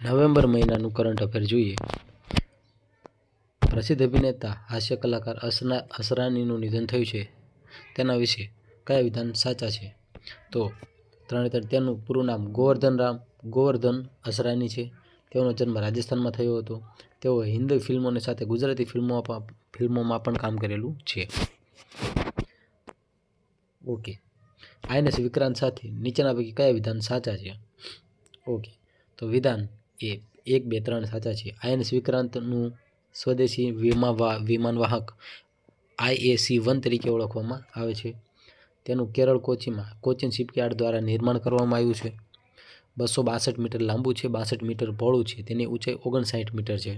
November મહિનાનું current affair જોઈએ. પ્રસિદ્ધ અભિનેતા હાસ્ય કલાકાર અસરાનીનું નિધન થયું છે. તેના વિશે કયા વિધાન સાચા છે? તો તેનું પૂરું નામ ગોવર્ધન અસરાની છે. તેઓનો જન્મ રાજસ્થાનમાં થયો હતો. તેઓ હિન્દી ફિલ્મોની સાથે ગુજરાતી ફિલ્મોમાં પણ કામ કરેલું છે. ઓકે. INS વિક્રાંત સાથે નીચેના પૈકી કયા વિધાન સાચા છે? ઓકે, તો વિધાન એ 1, 2, 3 સાચા છે. INS વિક્રાંતનું સ્વદેશી વિમાનવાહક IAC-1 તરીકે ઓળખવામાં આવે છે. તેનું કેરળ કોચીન શિપયાર્ડ દ્વારા નિર્માણ કરવામાં આવ્યું છે. 262 મીટર લાંબુ છે, 62 મીટર પહોળું છે. તેની ઊંચાઈ 59 મીટર છે.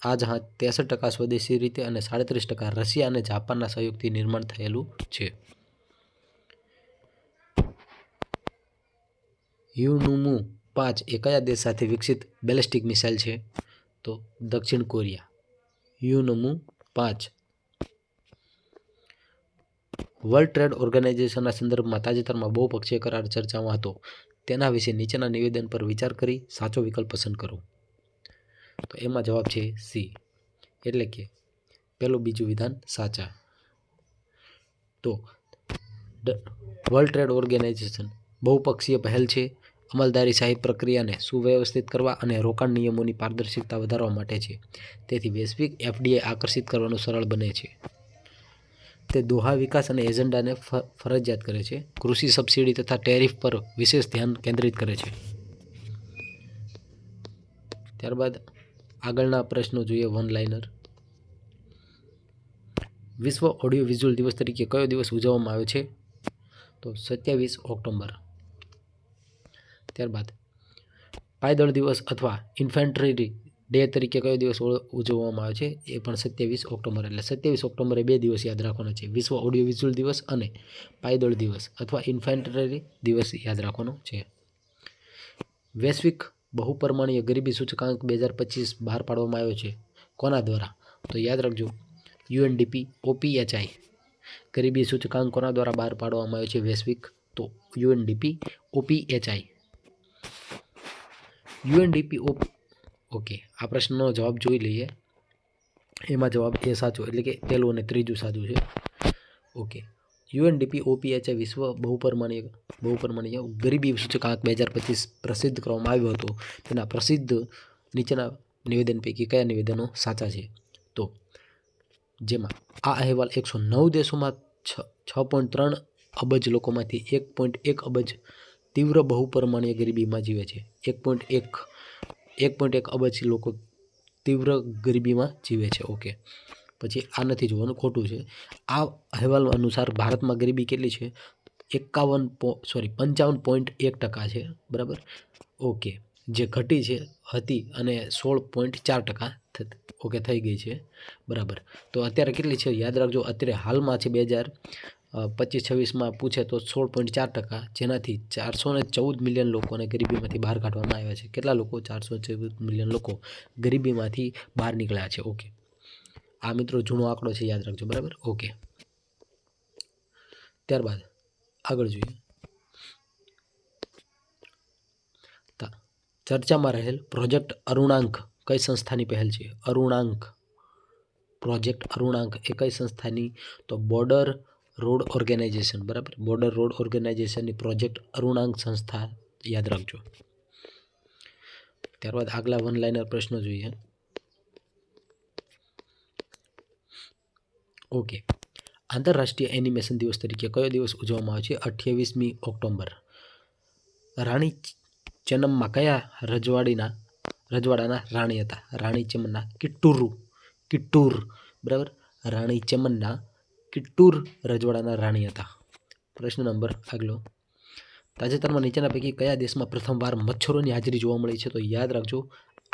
આ જહાજ 63% સ્વદેશી રીતે અને 37% રશિયા અને જાપાનના સહયોગથી નિર્માણ થયેલું છે. યુનુમુ-5 એ કયા દેશ સાથે વિકસિત બેલિસ્ટિક મિસાઇલ છે? તો દક્ષિણ કોરિયા. યુનુમુ-5 વર્લ્ડ ટ્રેડ ઓર્ગેનાઇઝેશનના સંદર્ભમાં તાજેતરમાં બહુપક્ષીય કરાર ચર્ચામાં હતો. તેના વિશે નીચેના નિવેદન પર વિચાર કરી સાચો વિકલ્પ પસંદ કરો. તો એમાં જવાબ છે સી, એટલે કે પહેલું બીજું વિધાન સાચા. તો વર્લ્ડ ટ્રેડ ઓર્ગેનાઇઝેશન બહુપક્ષીય પહેલ છે. અમલદારી સહાય પ્રક્રિયાને સુવ્યવસ્થિત કરવા અને રોકાણ નિયમોની પારદર્શિતા વધારવા માટે છે. તેથી વૈશ્વિક FDI આકર્ષિત કરવાનું સરળ બને છે. તે દોહા વિકાસ અને એજન્ડાને ફરજિયાત કરે છે. કૃષિ સબસિડી તથા ટેરિફ પર વિશેષ ધ્યાન કેન્દ્રિત કરે છે. ત્યારબાદ આગળના પ્રશ્નો જોઈએ. One liner. વિશ્વ ઓડિયો વિઝ્યુઅલ દિવસ તરીકે કયો દિવસ ઉજવવામાં આવે છે? તો 27 ઓક્ટોબર. ત્યારબાદ પાયદળ દિવસ અથવા ઇન્ફેન્ટ્રી ડે તરીકે કયો દિવસ ઉજવવામાં આવે છે? એ પણ 27 ઓક્ટોબર. એટલે 27 ઓક્ટોબરે 2 દિવસ યાદ રાખવાના છે. વિશ્વ ઓડિયો વિઝ્યુઅલ દિવસ અને પાયદળ દિવસ અથવા ઇન્ફેન્ટ્રી દિવસ યાદ રાખવાનો છે. વૈશ્વિક બહુપરમાણીય ગરીબી સૂચકાંક 2025 બહાર પાડવામાં આવ્યો છે. કોના દ્વારા? તો યાદ રાખજો, UNDP OPHI ગરીબી સૂચકાંક કોના દ્વારા બહાર પાડવામાં આવ્યો છે વૈશ્વિક? તો UNDP OPHI. ઓકે, આ પ્રશ્નનો જવાબ જોઈ લઈએ. એમાં જવાબ એ સાચો, એટલે કે પહેલું અને ત્રીજું સાચું છે. ઓકે, UNDP OPHI વિશ્વ બહુપરમાણીય ગરીબી સૂચકાંક 2025 પ્રસિદ્ધ કરવામાં આવ્યો હતો. તેના પ્રસિદ્ધ નીચેના નિવેદન પૈકી કયા નિવેદનો સાચા છે? તો જેમાં આ અહેવાલ 109 દેશોમાં 6.3 અબજ લોકોમાંથી 1.1 અબજ તીવ્ર બહુપરમાણીય ગરીબીમાં જીવે છે. 1.1 અબજ લોકો તીવ્ર ગરીબીમાં જીવે છે. ઓકે, પછી આ નથી જોવાનું, ખોટું છે. આ અહેવાલ અનુસાર ભારતમાં ગરીબી કેટલી છે? 55.1% છે. બરાબર. ઓકે, જે ઘટી હતી અને 16.4% ઓકે થઈ ગઈ છે. બરાબર. તો અત્યારે કેટલી છે યાદ રાખજો. અત્યારે હાલમાં છે 2025-26માં પૂછે તો 16.4%, જેનાથી 414 મિલિયન લોકોને ગરીબીમાંથી બહાર કાઢવામાં આવ્યા છે. કેટલા લોકો? 414 મિલિયન લોકો ગરીબીમાંથી બહાર નીકળ્યા છે. ઓકે, આ મિત્રો જૂનો આંકડો છે, યાદ રાખજો. બરાબર. ઓકે, ત્યારબાદ આગળ જોઈએ. ચર્ચામાં રહેલ પ્રોજેક્ટ અરુણાંક કઈ સંસ્થાની પહેલ છે? પ્રોજેક્ટ અરુણાંક એ કઈ સંસ્થાની? તો બોર્ડર રોડ ઓર્ગેનાઇઝેશન. બરાબર, બોર્ડર રોડ ઓર્ગેનાઇઝેશનની પ્રોજેક્ટ અરુણાંક સંસ્થા યાદ રાખજો. ત્યારબાદ આગલા વન લાઇનર પ્રશ્નો જોઈએ. ઓકે, આંતરરાષ્ટ્રીય એનિમેશન દિવસ તરીકે કયો દિવસ ઉજવવામાં આવે છે? 28મી ઓક્ટોબર. રાણી ચેન્નમ્મા કયા રજવાડાના રાણી હતા? રાણી ચેન્નમ્મા કિટ્ટૂર. બરાબર, રાણી ચેન્નમ્મા કિટ્ટૂર રજવાડાના રાણી હતા. પ્રશ્ન નંબર આગલો. તાજેતરમાં નીચેના પૈકી કયા દેશમાં પ્રથમવાર મચ્છરોની હાજરી જોવા મળી છે? તો યાદ રાખજો,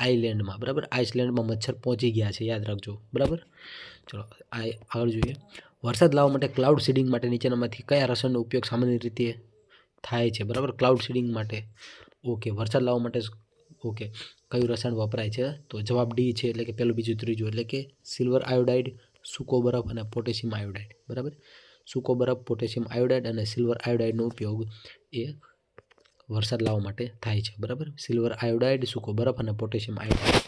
આઇલેન્ડમાં. બરાબર, આઇસલેન્ડમાં મચ્છર પહોંચી ગયા છે, યાદ રાખજો. બરાબર, ચલો આગળ જોઈએ. વરસાદ લાવવા માટે ક્લાઉડ સીડિંગ માટે નીચેનામાંથી કયા રસાયણનો ઉપયોગ સામાન્ય રીતે થાય છે? બરાબર, ક્લાઉડ સીડિંગ માટે. ઓકે, વરસાદ લાવવા માટે ઓકે કયું રસાયણ વપરાય છે? તો જવાબ ડી છે, એટલે કે પહેલું, બીજું, ત્રીજું, એટલે કે સિલ્વર આયોડાઇડ, સૂકો બરફ અને પોટેશિયમ આયોડાઇડ. બરાબર, સૂકો બરફ, પોટેશિયમ આયોડાઇડ અને સિલ્વર આયોડાઇડનો ઉપયોગ એ વરસાદ લાવવા માટે થાય છે, બરાબર. સિલ્વર આયોડાઇડ, સૂકો બરફ અને પોટેશિયમ આયોડાઇડ.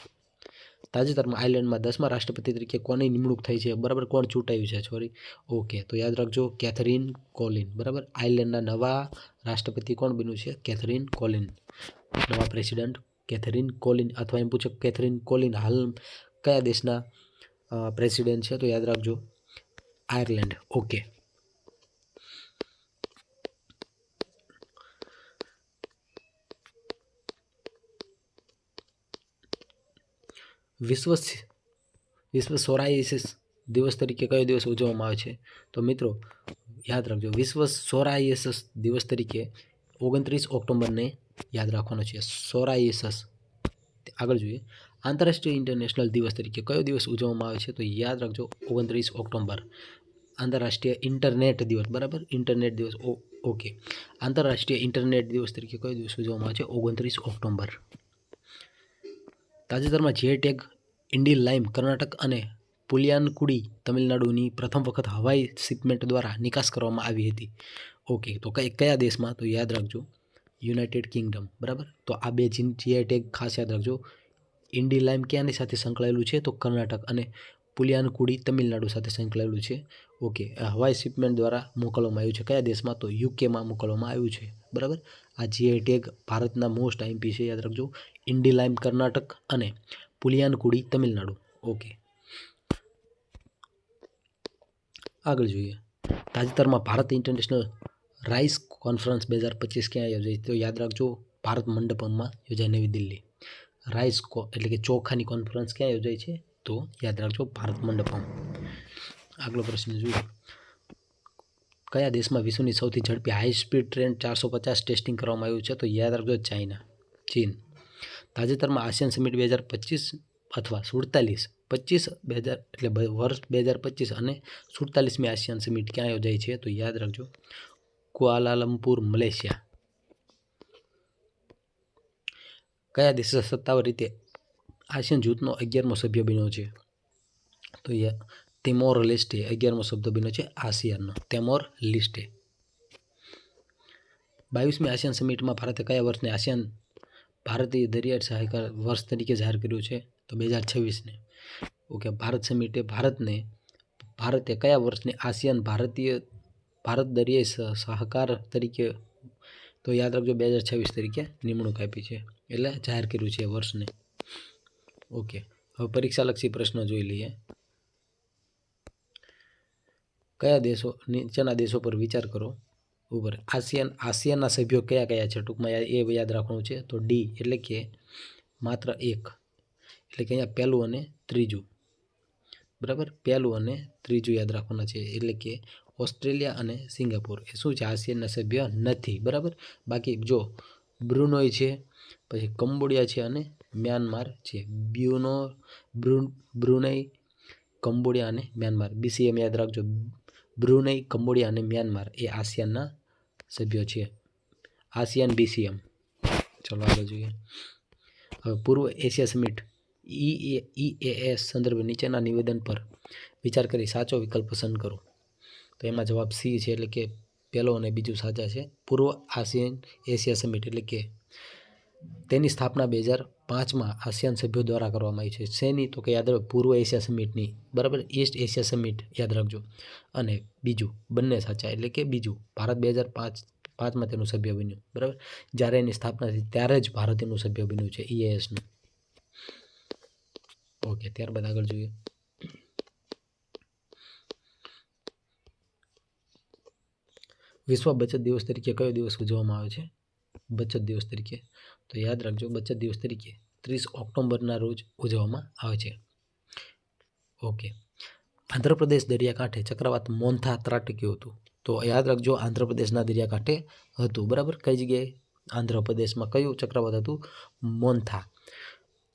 તાજેતરમાં આયર્લેન્ડમાં 10મા રાષ્ટ્રપતિ તરીકે કોની નિમણૂક થઈ છે, બરાબર. કોણ ચૂંટાયું છે, સોરી. ઓકે, તો યાદ રાખજો કેથરીન કોલિન, બરાબર. આયર્લેન્ડના નવા રાષ્ટ્રપતિ કોણ બન્યું છે? Catherine choline. નવા પ્રેસિડેન્ટ કેથરીન કોલિન, અથવા એમ પૂછે કેથરીન કોલિન હાલ કયા દેશના પ્રેસિડેન્ટ છે? તો યાદ રાખજો આયર્લેન્ડ. ઓકે. વિશ્વ સોરાયસિસ દિવસ તરીકે કયો દિવસ ઉજવવામાં આવે છે? તો મિત્રો યાદ રાખજો, વિશ્વ સોરાયસિસ દિવસ તરીકે 29 ઓક્ટોબરને યાદ રાખવાનો છે. સોરાયસિસ. આગળ જોઈએ, આંતરરાષ્ટ્રીય ઇન્ટરનેશનલ દિવસ તરીકે કયો દિવસ ઉજવવામાં આવે છે? તો યાદ રાખજો 29 ઓક્ટોબર. આંતરરાષ્ટ્રીય ઇન્ટરનેટ દિવસ, બરાબર. ઇન્ટરનેટ દિવસ. ઓકે. આંતરરાષ્ટ્રીય ઇન્ટરનેટ દિવસ તરીકે કયો દિવસ ઉજવવામાં આવે છે? 29 ઓક્ટોબર. તાજેતરમાં જે ટેગ ઇન્ડી લાઇમ કર્ણાટક અને પુલિયાનકુડી તમિલનાડુની પ્રથમ વખત હવાઈ શિપમેન્ટ દ્વારા નિકાસ કરવામાં આવી હતી. ઓકે, તો કયા દેશમાં? તો યાદ રાખજો યુનાઇટેડ કિંગડમ, બરાબર. તો આ બે જીઆઈ ટેગ ખાસ યાદ રાખજો. ઇન્ડી લાઇમ ક્યાંની સાથે સંકળાયેલું છે? તો કર્ણાટક, અને પુલિયાનકુડી તમિલનાડુ સાથે સંકળાયેલું છે. ઓકે, હવાઈ શિપમેન્ટ દ્વારા મોકલવામાં આવ્યું છે. કયા દેશમાં? તો યુકેમાં મોકલવામાં આવ્યું છે, બરાબર. આ જીઆઈ ટેગ ભારતના મોસ્ટ આઈમ્પી છે, યાદ રાખજો. ઇન્ડી લાઇમ કર્ણાટક અને પુલિયાનકુડી તમિલનાડુ. ઓકે, આગળ જોઈએ, તાજેતરમાં ભારત ઇન્ટરનેશનલ રાઈસ કોન્ફરન્સ 2025 ક્યાં યોજાઈ? તો યાદ રાખજો ભારત મંડપમમાં યોજાઈ, નવી દિલ્હી. રાઈસ એટલે કે ચોખાની કોન્ફરન્સ ક્યાં યોજાઈ છે? તો યાદ રાખજો ભારત મંડપમ. આગલો પ્રશ્ન જોઈએ, કયા દેશમાં વિશ્વની સૌથી ઝડપી હાઈ સ્પીડ ટ્રેન 450 ટેસ્ટિંગ કરવામાં આવ્યું છે? તો યાદ રાખજો ચાઇના, ચીન. તાજેતરમાં આસિયાન સમિટ 2025 અથવા 25 એટલે વર્ષ 2025 અને 47મી આસિયાન સમિટ ક્યાં યોજાઈ છે? તો યાદ રાખજો કુઆલાલંપુર, મલેશિયા. કયા દેશે સત્તાવાર રીતે આસિયાન જૂથનો 11મો સભ્ય બન્યો છે? તો તિમોર લેસ્ટે 11મો સભ્ય બન્યો છે આસિયાનનો, તિમોર લેસ્ટે. 22મી આસિયાન સમિટમાં ભારતે કયા વર્ષને આસિયાન ભારતીય દરિયાઈ સહકાર વર્ષ તરીકે જાહેર કર્યું છે? તો 2026ને. ઓકે, ભારત સમિટે ભારતે કયા વર્ષને આસિયાન ભારત દરિયાઈ સહકાર તરીકે, તો યાદ રાખજો 2026 તરીકે નિમણૂક આપી છે, એટલે જાહેર કર્યું છે વર્ષને. ઓકે, હવે પરીક્ષાલક્ષી પ્રશ્નો જોઈ લઈએ. કયા દેશો નીચેના દેશો પર વિચાર કરો ઉપર? આસિયાનના સભ્યો કયા કયા છે? ટૂંકમાં એ યાદ રાખવાનું છે. તો ડી એટલે કે માત્ર એક, એટલે કે અહીંયા પહેલું અને ત્રીજું, બરાબર. પહેલું અને ત્રીજું યાદ રાખવાના છે, એટલે કે ઓસ્ટ્રેલિયા અને સિંગાપુર એ શું છે? આસિયાનના સભ્ય નથી, બરાબર. બાકી જો બ્રુનોઈ છે, પછી કંબોડિયા છે અને મ્યાનમાર છે. બ્રુનેઈ, કંબોડિયા અને મ્યાનમાર. BCM યાદ રાખજો, બ્રુનેઈ, કંબોડિયા અને મ્યાનમાર એ આસિયાનના સભ્યો છે. ASEAN BCM. ચલો આગળ જોઈએ. હવે પૂર્વ એશિયા સમિટ EAS સંદર્ભે નીચેના નિવેદન પર વિચાર કરી સાચો વિકલ્પ પસંદ કરો. તો એમાં જવાબ C છે, એટલે કે પહેલો અને બીજું સાચા છે. પૂર્વ એશિયા સમિટ એટલે કે તેની સ્થાપના 2005માં આસિયાન સભ્યો દ્વારા કરવામાં આવી છે. શેની? તો કે યાદ રાખો પૂર્વ એશિયા સમિટની, બરાબર. ઈસ્ટ એશિયા સમિટ યાદ રાખજો. અને બીજું બંને સાચા, એટલે કે બીજું ભારત 2005માં તેનું સભ્ય બન્યું, બરાબર. જ્યારે એની સ્થાપના થઈ ત્યારે જ ભારત એનું સભ્ય બન્યું છે EASનું. ઓકે, ત્યારબાદ આગળ જોઈએ. વિશ્વ બચત દિવસ તરીકે કયો દિવસ ઉજવવામાં આવે છે? બચત દિવસ તરીકે, તો યાદ રાખજો બચત દિવસ તરીકે 30 ઓક્ટોબરના રોજ ઉજવવામાં આવે છે. ઓકે, આંધ્રપ્રદેશ દરિયાકાંઠે ચક્રવાત મોન્થા ત્રાટક્યું હતું. તો યાદ રાખજો આંધ્રપ્રદેશના દરિયાકાંઠે હતું, બરાબર. કઈ જગ્યાએ? આંધ્રપ્રદેશમાં. કયું ચક્રવાત હતું? મોન્થા.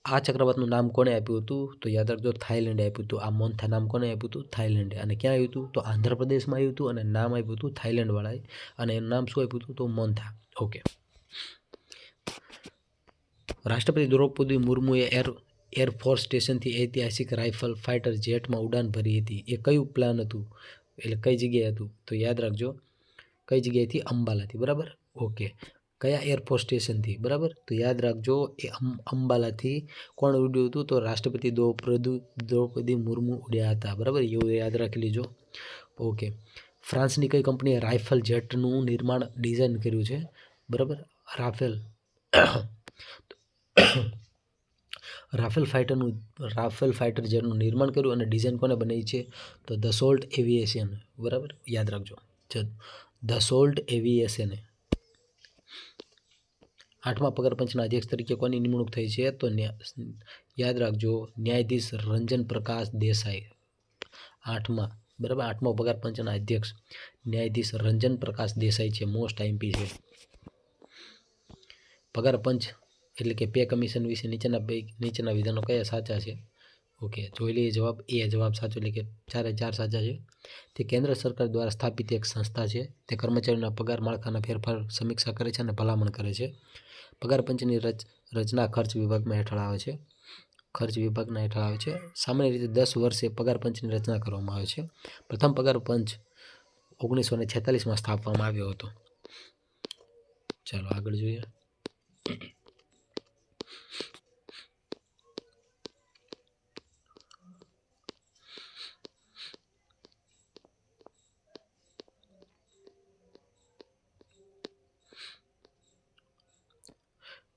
આ ચક્રવાતનું નામ કોણે આપ્યું હતું? તો યાદ રાખજો થાઈલેન્ડે આપ્યું હતું. આ મોન્થા નામ કોણે આપ્યું હતું? થાઈલેન્ડે. અને ક્યાં આવ્યું હતું? તો આંધ્રપ્રદેશમાં આવ્યું હતું, અને નામ આપ્યું હતું થાઈલેન્ડવાળાએ, અને એનું નામ શું આપ્યું હતું? તો મોન્થા. ઓકે, રાષ્ટ્રપતિ દ્રૌપદી મુર્મુએ એરફોર્સ સ્ટેશનથી ઐતિહાસિક રાઇફલ ફાઇટર જેટમાં ઉડાન ભરી હતી. એ કયું પ્લાન હતું? એટલે કઈ જગ્યાએ હતું? તો યાદ રાખજો કઈ જગ્યાએથી? અંબાલાથી, બરાબર. ઓકે, કયા એરફોર્સ સ્ટેશનથી, બરાબર? તો યાદ રાખજો, એ અંબાલાથી કોણ ઉડ્યું હતું? તો રાષ્ટ્રપતિ દ્રૌપદી મુર્મુ ઉડ્યા હતા, બરાબર? એવું યાદ રાખી લીજો. ઓકે. ફ્રાન્સની કઈ કંપનીએ રાઇફલ જેટનું નિર્માણ ડિઝાઇન કર્યું છે? બરાબર, રાફેલ ફાઇટર જેટનું નિર્માણ કર્યું અને ડિઝાઇન કોને બનાવી છે? તો દસોલ્ટ એવિએશન, બરાબર? યાદ રાખજો, દસોલ્ટ એવિએશને. 8મા પગાર પંચના અધ્યક્ષ તરીકે કોની નિમણૂક થઈ છે? તો યાદ રાખજો, ન્યાયાધીશ રંજન પ્રકાશ દેસાઈ. 8મો પગાર પંચના અધ્યક્ષ ન્યાયાધીશ રંજન પ્રકાશ દેસાઈ છે. મોસ્ટ આઈએમપી છે. પગાર પંચ એટલે કે પે કમિશન વિશે નીચેના વિધાનો કયા સાચા છે? ઓકે, જોઈ લઈએ જવાબ. એ જવાબ સાચો, એટલે કે 4 સાચા છે. તે કેન્દ્ર સરકાર દ્વારા સ્થાપિત એક સંસ્થા છે. તે કર્મચારીઓના પગાર માળખાના ફેરફાર સમીક્ષા કરે છે અને ભલામણ કરે છે. પગાર પંચની રચના ખર્ચ વિભાગના હેઠળ આવે છે. સામાન્ય રીતે 10 વર્ષે પગાર પંચની રચના કરવામાં આવે છે. પ્રથમ પગાર પંચ 1946માં સ્થાપવામાં આવ્યો હતો. ચાલો આગળ જોઈએ.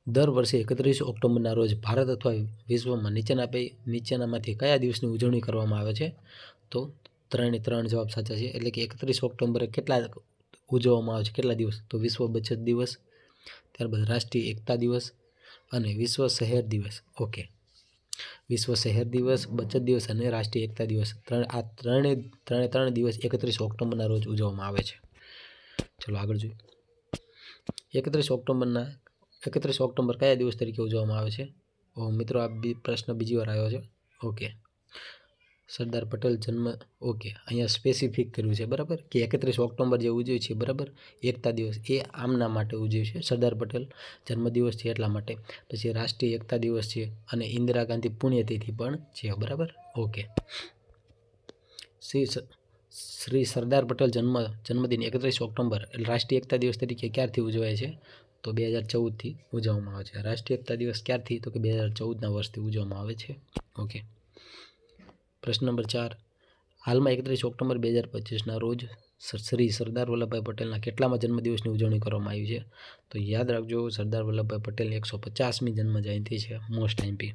દર વર્ષે 31 ઓક્ટોબરના રોજ ભારત અથવા વિશ્વમાં નીચેનામાંથી કયા દિવસની ઉજવણી કરવામાં આવે છે? તો 3 જવાબ સાચા છે. એટલે કે 31 ઓક્ટોબરે કેટલા ઉજવવામાં આવે છે? કેટલા દિવસ? તો વિશ્વ બચત દિવસ, ત્યારબાદ રાષ્ટ્રીય એકતા દિવસ અને વિશ્વ શહેર દિવસ. ઓકે, વિશ્વ શહેર દિવસ, બચત દિવસ અને રાષ્ટ્રીય એકતા દિવસ, આ ત્રણે દિવસ 31 ઓક્ટોબરના રોજ ઉજવવામાં આવે છે. ચલો આગળ જોઈએ. 31 ઓક્ટોબર કયા દિવસ તરીકે ઉજવવામાં આવે છે? મિત્રો, આ પ્રશ્ન બીજી વાર આવ્યો છે. ઓકે, સરદાર પટેલ જન્મ. ઓકે, અહીંયા સ્પેસિફિક કર્યું છે, બરાબર, કે 31 ઓક્ટોબર જે ઉજવે છે, બરાબર, એકતા દિવસ, એ આમના માટે ઉજવે છે. સરદાર પટેલ જન્મદિવસ છે એટલા માટે. પછી રાષ્ટ્રીય એકતા દિવસ છે અને ઇન્દિરા ગાંધી પુણ્યતિથિ પણ છે, બરાબર. ઓકે, શ્રી સરદાર પટેલ જન્મદિન 31 ઓક્ટોબર રાષ્ટ્રીય એકતા દિવસ તરીકે ક્યારથી ઉજવાય છે? તો 2014થી ઉજવવામાં આવે છે. રાષ્ટ્રીય એકતા દિવસ ક્યારથી? તો કે 2014ના વર્ષથી ઉજવવામાં આવે છે. ઓકે, પ્રશ્ન નંબર 4. હાલમાં 31 ઓક્ટોબર 2025ના રોજ શ્રી સરદાર વલ્લભભાઈ પટેલના કેટલામાં જન્મદિવસની ઉજવણી કરવામાં આવી છે? તો યાદ રાખજો, સરદાર વલ્લભભાઈ પટેલની 150મી જન્મ જયંતિ છે. Most IMP.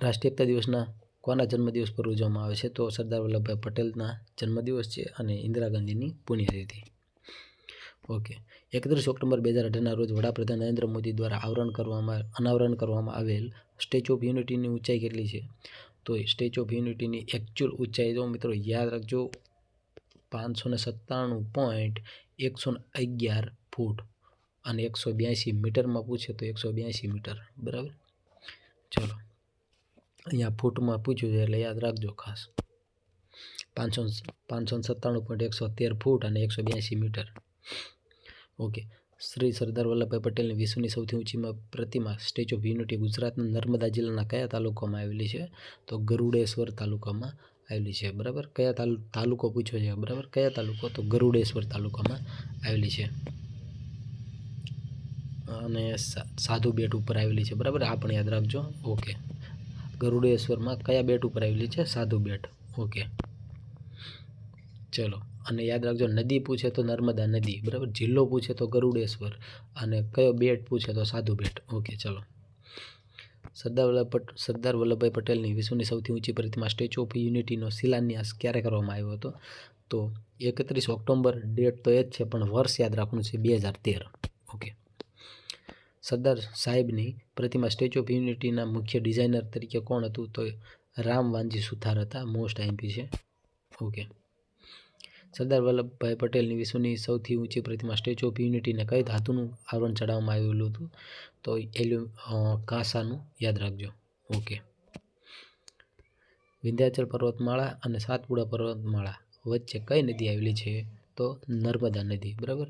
રાષ્ટ્રીય એકતા દિવસના કોના જન્મદિવસ પર ઉજવવામાં આવે છે? તો સરદાર વલ્લભભાઈ પટેલના જન્મદિવસ છે અને ઇન્દિરા ગાંધીની પુણ્યતિથિ. ઓકે, 31 ઓક્ટોબર 2018ના રોજ વડાપ્રધાન નરેન્દ્ર મોદી દ્વારા અનાવરણ કરવામાં આવેલ સ્ટેચ્યુ ઓફ યુનિટીની ઊંચાઈ કેટલી છે? તો સ્ટેચ્યુ ઓફ યુનિટીની એકચ્યુઅલ ઊંચાઈ, તો મિત્રો યાદ રાખજો, 597.111 ફૂટ અને 182 મીટરમાં પૂછે તો 182 મીટર, બરાબર. ચલો, અહીંયા ફૂટમાં પૂછ્યું છે એટલે યાદ રાખજો ખાસ. 597.113 ફૂટ અને 182 મીટર. ઓકે, શ્રી સરદાર વલ્લભભાઈ પટેલની વિશ્વની સૌથી ઊંચી પ્રતિમા સ્ટેચ્યુ ઓફ યુનિટી ગુજરાતના નર્મદા જિલ્લાના કયા તાલુકામાં આવેલી છે? તો ગરુડેશ્વર તાલુકામાં આવેલી છે, બરાબર. કયા તાલુકો પૂછ્યો છે, બરાબર? કયા તાલુકો? તો ગરુડેશ્વર તાલુકામાં આવેલી છે અને સાધુ બેટ ઉપર આવેલી છે, બરાબર. આ પણ યાદ રાખજો. ઓકે, ગરુડેશ્વરમાં કયા બેટ ઉપર આવેલી છે? સાધુ બેટ. ઓકે, ચલો, અને યાદ રાખજો, નદી પૂછે તો નર્મદા નદી, બરાબર. જિલ્લો પૂછે તો ગરુડેશ્વર અને કયો બેટ પૂછે તો સાધુ બેટ. ઓકે, ચલો. સરદાર વલ્લભભાઈ પટેલની વિશ્વની સૌથી ઊંચી પ્રતિમા સ્ટેચ્યુ ઓફ યુનિટીનો શિલાન્યાસ ક્યારે કરવામાં આવ્યો હતો? તો 31 ઓક્ટોબર. ડેટ તો એ જ છે પણ વર્ષ યાદ રાખવાનું છે, 2013. ઓકે, સરદાર સાહેબની પ્રતિમા સ્ટેચ્યુ ઓફ યુનિટીના મુખ્ય ડિઝાઇનર તરીકે કોણ હતું? તો રામ વાનજી સુથાર હતા. મોસ્ટ આઈએમપી છે. ઓકે, સરદાર વલ્લભભાઈ પટેલની વિશ્વની સૌથી ઊંચી પ્રતિમા સ્ટેચ્યુ ઓફ યુનિટીને કઈ ધાતુનું આવરણ ચડાવવામાં આવેલું હતું? તો કાંસાનું, યાદ રાખજો. ઓકે, વિંધ્યાચલ પર્વતમાળા અને સાતપુડા પર્વતમાળા વચ્ચે કઈ નદી આવેલી છે? તો નર્મદા નદી, બરાબર.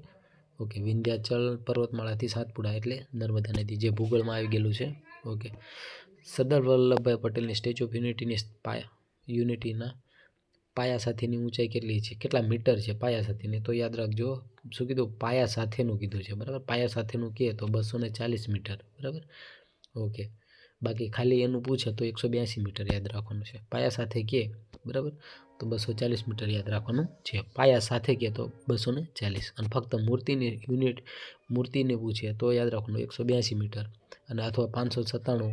ઓકે, વિંધ્યાચલ પર્વતમાળાથી સાતપુડા એટલે નર્મદા નદી, જે ભૂગોળમાં આવી ગયેલું છે. ઓકે, સરદાર વલ્લભભાઈ પટેલની સ્ટેચ્યુ ઓફ યુનિટીના પાયા સાથેની ઊંચાઈ કેટલી છે, કેટલા મીટર છે પાયા સાથેની, તો યાદ રાખજો શું કીધું, પાયા સાથેનું કીધું છે, બરાબર. પાયા સાથેનું કહે તો 240 મીટર, બરાબર. ઓકે, બાકી ખાલી એનું પૂછે તો 182 મીટર યાદ રાખવાનું છે. પાયા સાથે કહે, બરાબર, તો 240 મીટર યાદ રાખવાનું છે. પાયા સાથે કહે તો 240, અને ફક્ત મૂર્તિની યુનિટ, મૂર્તિને પૂછે તો યાદ રાખવાનું 182 મીટર, અને અથવા 597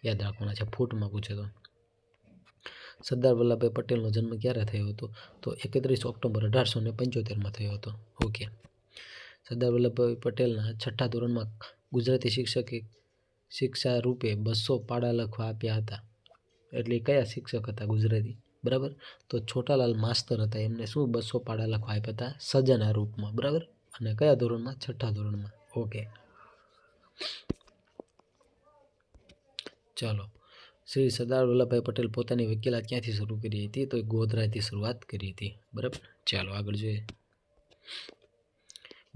યાદ રાખવાના છે ફૂટમાં પૂછે તો. સરદાર વલ્લભભાઈ પટેલનો જન્મ ક્યારે થયો હતો, તો 31 ઓક્ટોબર 1875 થયો હતો. ઓકે, સરદાર વલ્લભભાઈ પટેલના 6ઠા ધોરણમાં ગુજરાતી શિક્ષા રૂપે 200 પાડા લખવા આપ્યા હતા. એટલે કયા શિક્ષક હતા ગુજરાતી, બરાબર, તો છોટાલાલ માસ્તર હતા. એમને શું 200 પાડા લખવા આપ્યા હતા, સજાના રૂપમાં, બરાબર. અને કયા ધોરણમાં, 6ઠા ધોરણમાં. ઓકે, ચાલો. શ્રી સરદાર વલ્લભભાઈ પટેલ પોતાની વકીલાત ક્યાંથી શરૂ કરી હતી, તો ગોધરાથી શરૂઆત કરી હતી, બરાબર. ચાલો આગળ જોઈએ.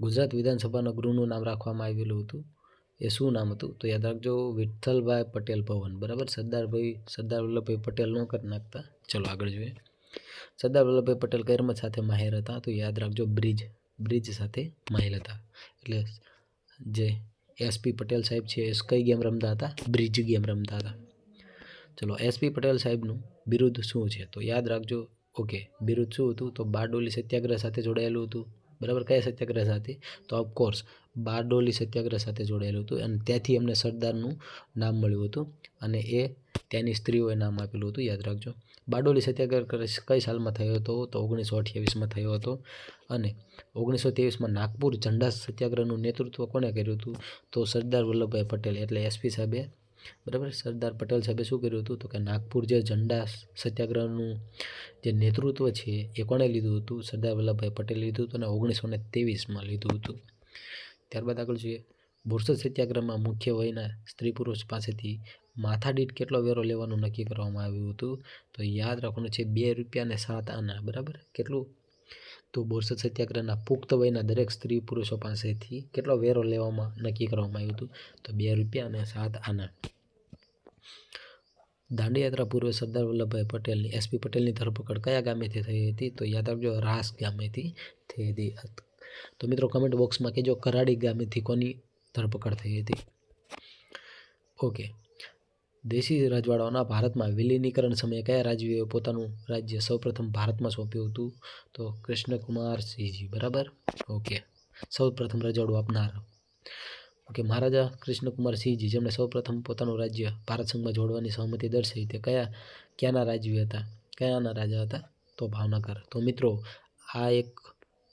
ગુજરાત વિધાનસભાના ગૃહનું નામ રાખવામાં આવેલું હતું, એ શું નામ હતું, તો યાદ રાખજો વિઠ્ઠલભાઈ પટેલ ભવન, બરાબર. સરદાર વલ્લભભાઈ પટેલ નો કરી નાખતા. ચલો આગળ જોઈએ. સરદાર વલ્લભભાઈ પટેલ કઈ રમત સાથે માહેર હતા, તો યાદ રાખજો બ્રિજ સાથે માહેર હતા. એટલે જે એસપી પટેલ સાહેબ છે એ કઈ ગેમ રમતા હતા, બ્રિજ ગેમ રમતા હતા. ચલો, એસપી પટેલ સાહેબનું બિરુદ શું છે, તો યાદ રાખજો. ઓકે, બિરુદ શું હતું, તો બારડોલી સત્યાગ્રહ સાથે જોડાયેલું હતું, બરાબર. કયા સત્યાગ્રહ સાથે, તો ઓફકોર્સ બારડોલી સત્યાગ્રહ સાથે જોડાયેલું હતું, અને ત્યાંથી એમને સરદારનું નામ મળ્યું હતું, અને એ ત્યાંની સ્ત્રીઓએ નામ આપેલું હતું, યાદ રાખજો. બારડોલી સત્યાગ્રહ કઈ સાલમાં થયો હતો, તો 1928માં થયો હતો. અને 1923માં નાગપુર ઝંડા સત્યાગ્રહનું નેતૃત્વ કોણે કર્યું હતું, તો સરદાર વલ્લભભાઈ પટેલ, એટલે એસપી સાહેબે, બરાબર. સરદાર પટેલ સાહેબે શું કર્યું હતું, તો કે નાગપુર જે ઝંડા સત્યાગ્રહનું જે નેતૃત્વ છે એ કોણે લીધું હતું, સરદાર વલ્લભભાઈ પટેલ લીધું હતું, અને 1923માં લીધું હતું. ત્યારબાદ આગળ જોઈએ. બોરસદ સત્યાગ્રહમાં મુખ્ય વયના સ્ત્રી પુરુષ પાસેથી માથાદીઠ કેટલો વેરો લેવાનું નક્કી કરવામાં આવ્યું હતું, તો યાદ રાખવાનું છે 2 રૂપિયા અને 7 આના, બરાબર. કેટલું, તો બોરસદ સત્યાગ્રહના પુખ્ત વયના દરેક સ્ત્રી પુરુષો પાસેથી કેટલો વેરો લેવામાં નક્કી કરવામાં આવ્યું હતું, તો 2 રૂપિયા અને 7 આના. દાંડીયાત્રા પૂર્વે સરદાર વલ્લભભાઈ પટેલની એસપી પટેલની ધરપકડ કયા ગામેથી થઈ હતી, તો યાદ રાખજો રાસ ગામેથી થઈ હતી. તો મિત્રો કમેન્ટ બોક્સમાં કહેજો કરાડી ગામેથી કોની ધરપકડ થઈ હતી. ઓકે, દેશી રજવાડાઓના ભારતમાં વિલીનીકરણ સમયે કયા રાજવીઓએ પોતાનું રાજ્ય સૌપ્રથમ ભારતમાં સોંપ્યું હતું, તો કૃષ્ણકુમાર સિંહજી, બરાબર. ઓકે, સૌપ્રથમ રજવાડું આપનાર. ઓકે, મહારાજા કૃષ્ણકુમાર સિંહજી, જેમણે સૌપ્રથમ પોતાનું રાજ્ય ભારત સંઘમાં જોડવાની સહમતિ દર્શાવી, તે ક્યાંના રાજવી હતા, કયાના રાજા હતા, તો ભાવનગર. તો મિત્રો આ એક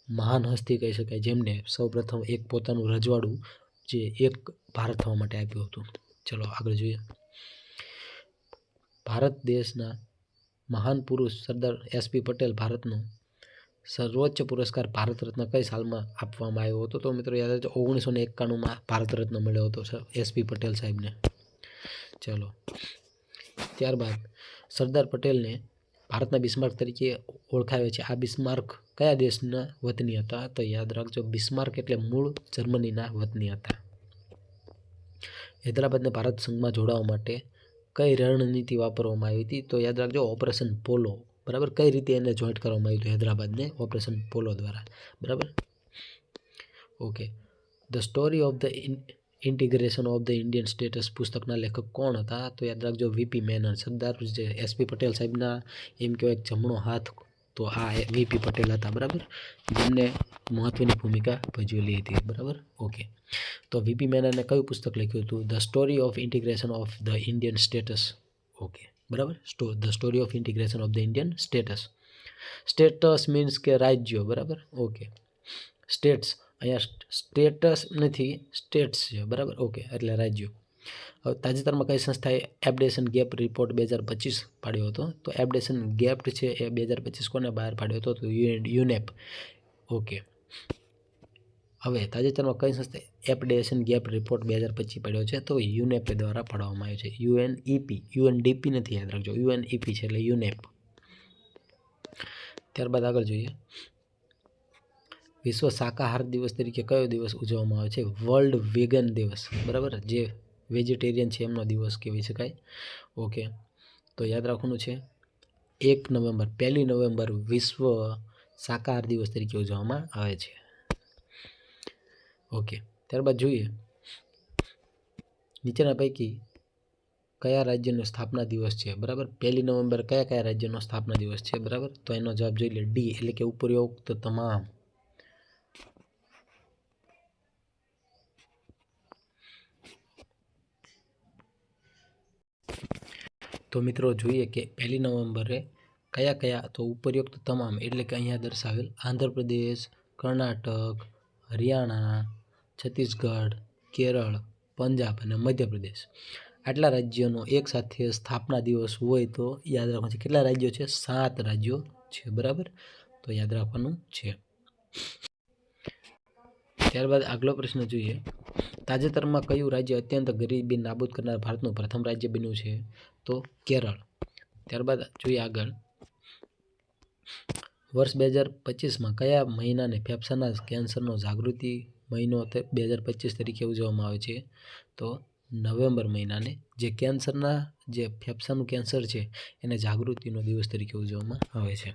મહાન હસ્તી કહી શકાય, જેમને સૌપ્રથમ એક પોતાનું રજવાડું જે એક ભારત થવા માટે આપ્યું હતું. ચલો આગળ જોઈએ. ભારત દેશના મહાન પુરુષ સરદાર એસપી પટેલ ભારતનો સર્વોચ્ચ પુરસ્કાર ભારત રત્ન કઈ સાલમાં આપવામાં આવ્યો હતો, તો મિત્રો યાદ રાખજો 1991માં ભારત રત્ન મળ્યો હતો એસપી પટેલ સાહેબને. ચલો, ત્યારબાદ સરદાર પટેલને ભારતના બિસ્માર્ક તરીકે ઓળખાવે છે. આ બિસ્માર્ક કયા દેશના વતની હતા, તો યાદ રાખજો બિસ્માર્ક એટલે મૂળ જર્મનીના વતની હતા. હૈદરાબાદને ભારત સંઘમાં જોડાવા માટે કઈ રણનીતિ વાપરવામાં આવી હતી, તો યાદ રાખજો ઓપરેશન પોલો, બરાબર. કઈ રીતે એને જોઈન્ટ કરવામાં આવ્યું હતું હૈદરાબાદને, ઓપરેશન પોલો દ્વારા, બરાબર. Okay, the story of the integration of the Indian states પુસ્તકના લેખક કોણ હતા, તો યાદ રાખજો વીપી મેનન. સરદાર જે એસપી પટેલ સાહેબના એમ કહેવાય જમણો હાથ, તો આ વીપી પટેલ હતા, બરાબર, જેમને મહત્વની ભૂમિકા ભજવેલી હતી, બરાબર. ઓકે, તો વીપી મેનને કયું પુસ્તક લખ્યું હતું, the story of integration of the Indian status. Okay, બરાબર. The story of integration of the Indian status. Status means કે રાજ્યો, બરાબર. ઓકે, સ્ટેટ્સ, અહીંયા સ્ટેટસ નથી, સ્ટેટ્સ છે, બરાબર. ઓકે, એટલે રાજ્યો. હવે તાજેતરમાં કઈ સંસ્થાએ એબડેશન ગેપ રિપોર્ટ 2025 પાડ્યો હતો, તો એબડેશન ગેપ છે એ 2025 કોને બહાર પાડ્યો હતો, તો યુનેપ. ઓકે, હવે તાજેતરમાં કઈ સંસ્થાએ એબડેશન ગેપ રિપોર્ટ 2025 પાડ્યો છે, તો યુનેપ દ્વારા પાડવામાં આવ્યો છે. યુએનઈપી, યુએનડીપી નથી, યાદ રાખજો યુએનઈપી છે એટલે યુનેપ. ત્યારબાદ આગળ જોઈએ. વિશ્વ શાકાહાર દિવસ તરીકે કયો દિવસ ઉજવવામાં આવે છે, વર્લ્ડ વેગન દિવસ, બરાબર. જે વેજીટેરિયન છે એમનો દિવસ કહેવાય શકાય. ઓકે, તો યાદ રાખવાનું છે 1 નવેમ્બર 1 નવેમ્બર વિશ્વ શાકાહાર દિવસ તરીકે ઉજવવામાં આવે છે. ઓકે, ત્યારબાદ જોઈએ નીચેના પૈકી કયા રાજ્યનો સ્થાપના દિવસ છે. બરાબર, 1 નવેમ્બર કયા કયા રાજ્યનો સ્થાપના દિવસ છે. બરાબર, તો એનો જવાબ જોઈ લે ડી, એટલે કે ઉપરોક્ત તમામ. તો મિત્રો જોઈએ કે 1 નવેમ્બરે કયા કયા, તો ઉપરોક્ત તમામ એટલે કે અહીંયા દર્શાવેલ આંધ્રપ્રદેશ, કર્ણાટક, હરિયાણા, છત્તીસગઢ, કેરળ, પંજાબ અને મધ્યપ્રદેશ આટલા રાજ્યોનો એક સાથે સ્થાપના દિવસ હોય તો યાદ રાખવાનું છે. કેટલા રાજ્યો છે? 7 રાજ્યો છે. બરાબર, તો યાદ રાખવાનું છે. ત્યારબાદ આગલો પ્રશ્ન જોઈએ. તાજેતરમાં કયું રાજ્ય અત્યંત ગરીબી નાબૂદ કરનાર ભારતનું પ્રથમ રાજ્ય બન્યું છે? તો કેરળ. ત્યારબાદ જોઈએ આગળ. વર્ષ 2025માં કયા મહિનાને ફેફસાના કેન્સરનો જાગૃતિ મહિનો 2025 તરીકે ઉજવવામાં આવે છે? તો નવેમ્બર મહિનાને જે ફેફસાનું કેન્સર છે એને જાગૃતિનો દિવસ તરીકે ઉજવવામાં આવે છે.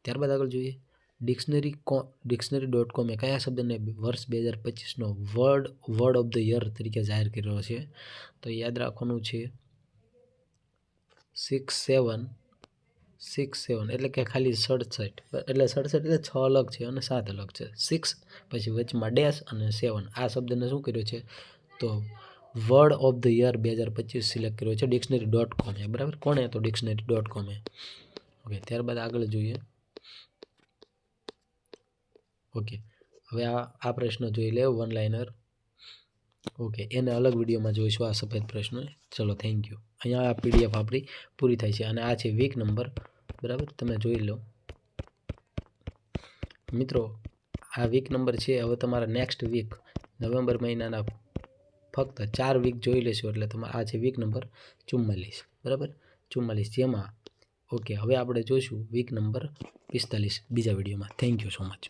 ત્યારબાદ આગળ જોઈએ. ડિક્શનરી.com એ કયા શબ્દને વર્ષ 2025નો વર્ડ ઓફ ધ યર તરીકે જાહેર કર્યો છે? તો યાદ રાખવાનું છે 67 એટલે કે ખાલી 67 એટલે 67 એટલે 6 અલગ છે અને 7 અલગ છે. 6 પછી વચમાં ડેશ અને 7 આ શબ્દને શું કર્યો છે? તો word of the year 2025 select કર્યો છે ડિક્શનરી.com એ. બરાબર, કોણે? તો ડિક્શનરી.com એ. ઓકે, ત્યારબાદ આગળ જોઈએ. ઓકે, હવે આ પ્રશ્ન જોઈ લે, વન લાઇનર. ઓકે, એને અલગ વિડીયોમાં જોઈશું આ સફેદ પ્રશ્ન. ચલો, થેન્ક યુ. અહીંયા આ પીડીએફ આપણી પૂરી થાય છે અને આ છે વીક નંબર. બરાબર, તમે જોઈ લો મિત્રો. આ વીક નંબર છે. હવે તમારા નેક્સ્ટ વીક નવેમ્બર મહિનાના ફક્ત 4 વીક જોઈ લેશો એટલે તમારે આ છે વીક નંબર 44. બરાબર, 44 જેમાં ઓકે હવે આપણે જોઈશું વીક નંબર 45 બીજા વિડીયોમાં. Thank you so much.